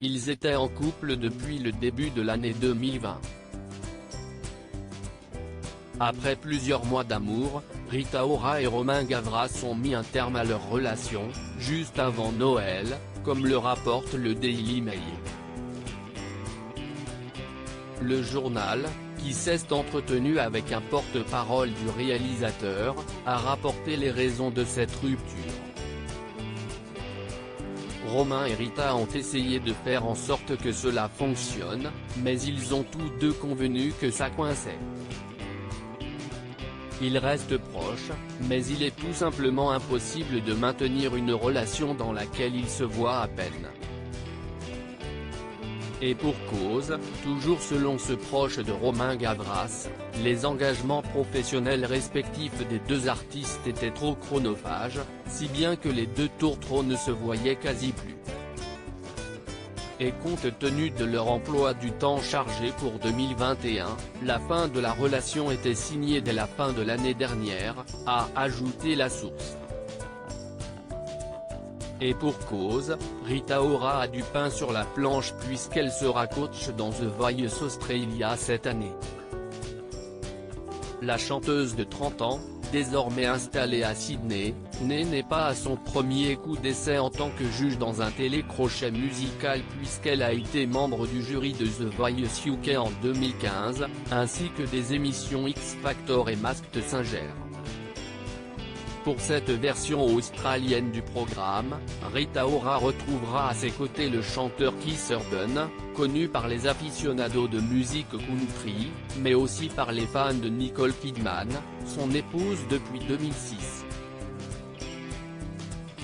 Ils étaient en couple depuis le début de l'année 2020. Après plusieurs mois d'amour, Rita Ora et Romain Gavras ont mis un terme à leur relation, juste avant Noël, comme le rapporte le Daily Mail. Le journal, qui s'est entretenu avec un porte-parole du réalisateur, a rapporté les raisons de cette rupture. Romain et Rita ont essayé de faire en sorte que cela fonctionne, mais ils ont tous deux convenu que ça coinçait. Ils restent proches, mais il est tout simplement impossible de maintenir une relation dans laquelle ils se voient à peine. Et pour cause, toujours selon ce proche de Romain Gavras, les engagements professionnels respectifs des deux artistes étaient trop chronophages, si bien que les deux tourtereaux ne se voyaient quasi plus. Et compte tenu de leur emploi du temps chargé pour 2021, la fin de la relation était signée dès la fin de l'année dernière, a ajouté la source. Et pour cause, Rita Ora a du pain sur la planche puisqu'elle sera coach dans The Voice Australia cette année. La chanteuse de 30 ans, désormais installée à Sydney, n'est pas à son premier coup d'essai en tant que juge dans un télécrochet musical puisqu'elle a été membre du jury de The Voice UK en 2015, ainsi que des émissions X Factor et Masked Singer. Pour cette version australienne du programme, Rita Ora retrouvera à ses côtés le chanteur Keith Urban, connu par les aficionados de musique country, mais aussi par les fans de Nicole Kidman, son épouse depuis 2006.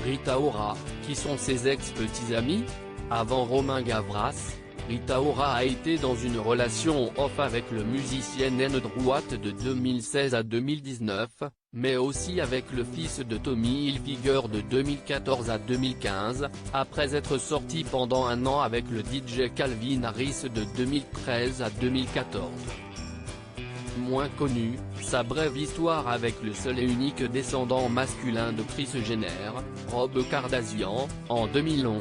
Rita Ora, qui sont ses ex-petits amis? Avant Romain Gavras, Rita Ora a été dans une relation off avec le musicien N Droite de 2016 à 2019, mais aussi avec le fils de Tommy Hilfiger de 2014 à 2015, après être sorti pendant un an avec le DJ Calvin Harris de 2013 à 2014. Moins connu, sa brève histoire avec le seul et unique descendant masculin de Kris Jenner, Rob Kardashian, en 2011.